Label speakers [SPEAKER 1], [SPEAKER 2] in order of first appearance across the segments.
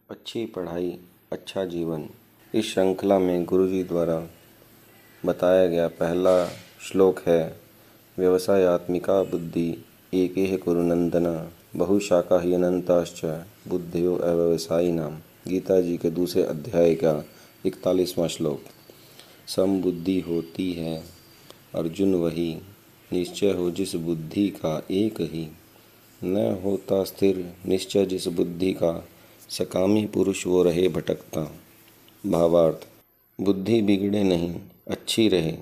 [SPEAKER 1] अच्छी पढ़ाई अच्छा जीवन। इस श्रृंखला में गुरुजी द्वारा बताया गया पहला श्लोक है व्यवसायात्मिका बुद्धि एकेह कुरुनंदन बहुशाखा ही अनंताश्च बुद्धयो अव्यवसायिनाम। गीता जी के दूसरे अध्याय का 41वां श्लोक। समबुद्धि होती है अर्जुन वही, निश्चय हो जिस बुद्धि का एक ही। न होता स्थिर निश्चय जिस बुद्धि का, सकामी पुरुष वो रहे भटकता। भावार्थ, बुद्धि बिगड़े नहीं, अच्छी रहे,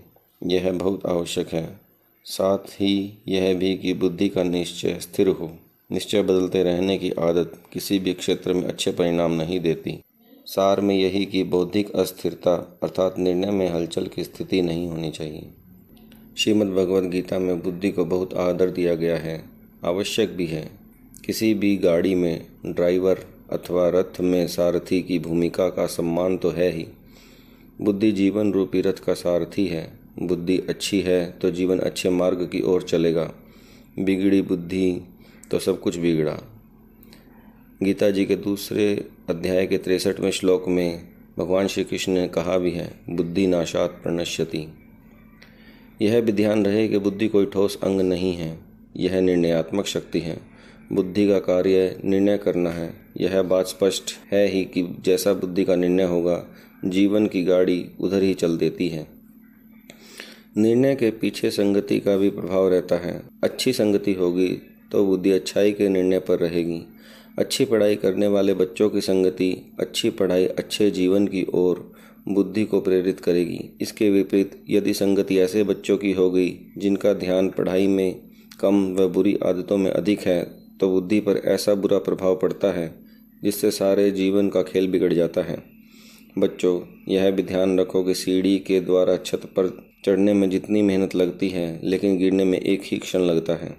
[SPEAKER 1] यह बहुत आवश्यक है। साथ ही यह भी कि बुद्धि का निश्चय स्थिर हो। निश्चय बदलते रहने की आदत किसी भी क्षेत्र में अच्छे परिणाम नहीं देती। सार में यही कि बौद्धिक अस्थिरता अर्थात निर्णय में हलचल की स्थिति नहीं होनी चाहिए। श्रीमद् भगवद गीता में बुद्धि को बहुत आदर दिया गया है, आवश्यक भी है। किसी भी गाड़ी में ड्राइवर अथवा रथ में सारथी की भूमिका का सम्मान तो है ही। बुद्धि जीवन रूपी रथ का सारथी है। बुद्धि अच्छी है तो जीवन अच्छे मार्ग की ओर चलेगा। बिगड़ी बुद्धि तो सब कुछ बिगड़ा। गीता जी के दूसरे अध्याय के 63वें श्लोक में भगवान श्री कृष्ण ने कहा भी है, बुद्धि नाशात् प्रणश्यति। यह भी ध्यान रहे कि बुद्धि कोई ठोस अंग नहीं है, यह निर्णयात्मक शक्ति है। बुद्धि का कार्य निर्णय करना है। यह बात स्पष्ट है ही कि जैसा बुद्धि का निर्णय होगा, जीवन की गाड़ी उधर ही चल देती है। निर्णय के पीछे संगति का भी प्रभाव रहता है। अच्छी संगति होगी तो बुद्धि अच्छाई के निर्णय पर रहेगी। अच्छी पढ़ाई करने वाले बच्चों की संगति अच्छी पढ़ाई अच्छे जीवन की ओर बुद्धि को प्रेरित करेगी। इसके विपरीत यदि संगति ऐसे बच्चों की हो गई जिनका ध्यान पढ़ाई में कम व बुरी आदतों में अधिक है, तो बुद्धि पर ऐसा बुरा प्रभाव पड़ता है जिससे सारे जीवन का खेल बिगड़ जाता है। बच्चों, यह भी ध्यान रखो कि सीढ़ी के द्वारा छत पर चढ़ने में जितनी मेहनत लगती है, लेकिन गिरने में एक ही क्षण लगता है।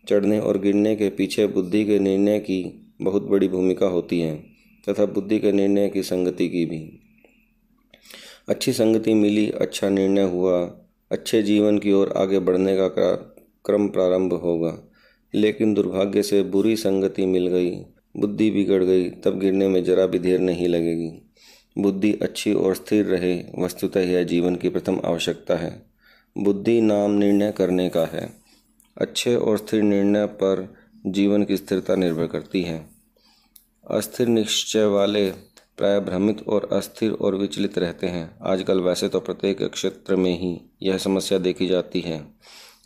[SPEAKER 1] चढ़ने और गिरने के पीछे बुद्धि के निर्णय की बहुत बड़ी भूमिका होती है तथा बुद्धि के निर्णय की संगति की भी। अच्छी संगति मिली, अच्छा निर्णय हुआ, अच्छे जीवन की ओर आगे बढ़ने का क्रम प्रारंभ होगा। लेकिन दुर्भाग्य से बुरी संगति मिल गई, बुद्धि बिगड़ गई, तब गिरने में जरा भी देर नहीं लगेगी। बुद्धि अच्छी और स्थिर रहे, वस्तुतः यह जीवन की प्रथम आवश्यकता है। बुद्धि नाम निर्णय करने का है। अच्छे और स्थिर निर्णय पर जीवन की स्थिरता निर्भर करती है। अस्थिर निश्चय वाले प्राय भ्रमित और अस्थिर और विचलित रहते हैं। आजकल वैसे तो प्रत्येक क्षेत्र में ही यह समस्या देखी जाती है,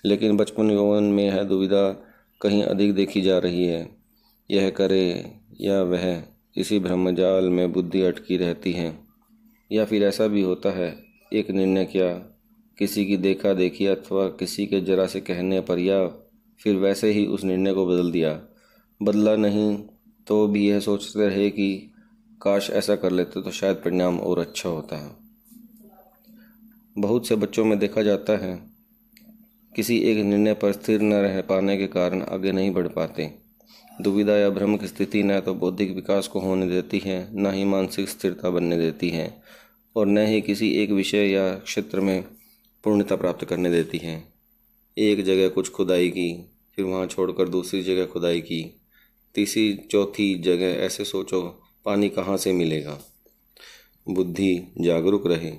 [SPEAKER 1] लेकिन बचपन यौवन में यह दुविधा कहीं अधिक देखी जा रही है। यह करे या वह, इसी भ्रमजाल में बुद्धि अटकी रहती है। या फिर ऐसा भी होता है, एक निर्णय किया, किसी की देखा देखी अथवा किसी के जरा से कहने पर, या फिर वैसे ही उस निर्णय को बदल दिया। बदला नहीं तो भी यह सोचते रहे कि काश ऐसा कर लेते तो शायद परिणाम और अच्छा होता है। बहुत से बच्चों में देखा जाता है, किसी एक निर्णय पर स्थिर न रह पाने के कारण आगे नहीं बढ़ पाते। दुविधा या भ्रम की स्थिति न तो बौद्धिक विकास को होने देती है, न ही मानसिक स्थिरता बनने देती है, और न ही किसी एक विषय या क्षेत्र में पूर्णता प्राप्त करने देती है। एक जगह कुछ खुदाई की, फिर वहाँ छोड़कर दूसरी जगह खुदाई की, तीसरी चौथी जगह ऐसे सोचो पानी कहाँ से मिलेगा। बुद्धि जागरूक रहे,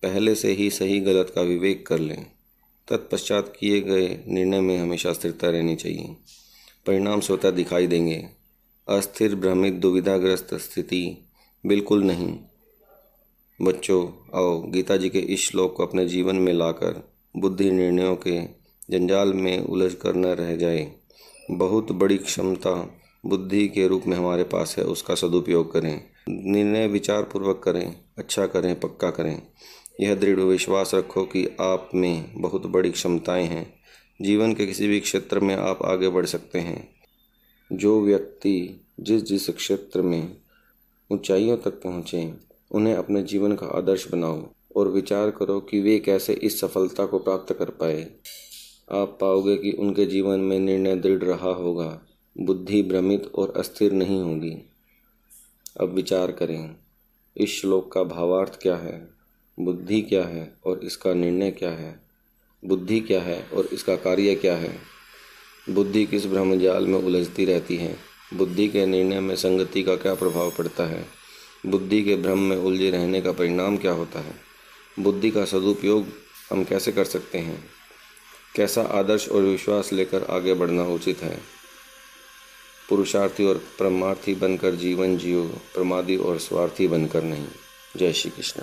[SPEAKER 1] पहले से ही सही गलत का विवेक कर लें। तत्पश्चात किए गए निर्णय में हमेशा स्थिरता रहनी चाहिए। परिणाम स्वतः दिखाई देंगे। अस्थिर, भ्रमित, दुविधाग्रस्त स्थिति बिल्कुल नहीं। बच्चों, आओ गीता जी के इस श्लोक को अपने जीवन में लाकर बुद्धि निर्णयों के जंजाल में उलझ कर न रह जाए। बहुत बड़ी क्षमता बुद्धि के रूप में हमारे पास है, उसका सदुपयोग करें। निर्णय विचार पूर्वक करें, अच्छा करें, पक्का करें। यह दृढ़ विश्वास रखो कि आप में बहुत बड़ी क्षमताएं हैं। जीवन के किसी भी क्षेत्र में आप आगे बढ़ सकते हैं। जो व्यक्ति जिस जिस क्षेत्र में ऊंचाइयों तक पहुँचे, उन्हें अपने जीवन का आदर्श बनाओ और विचार करो कि वे कैसे इस सफलता को प्राप्त कर पाए। आप पाओगे कि उनके जीवन में निर्णय दृढ़ रहा होगा, बुद्धि भ्रमित और अस्थिर नहीं होगी। अब विचार करें, इस श्लोक का भावार्थ क्या है, बुद्धि क्या है और इसका निर्णय क्या है, बुद्धि क्या है और इसका कार्य क्या है। बुद्धि किस भ्रमजाल में उलझती रहती है, बुद्धि के निर्णय में संगति का क्या प्रभाव पड़ता है? बुद्धि के भ्रम में उलझे रहने का परिणाम क्या होता है? बुद्धि का सदुपयोग हम कैसे कर सकते हैं? कैसा आदर्श और विश्वास लेकर आगे बढ़ना उचित है? पुरुषार्थी और परमार्थी बनकर जीवन जियो, प्रमादी और स्वार्थी बनकर नहीं। जय श्री कृष्ण।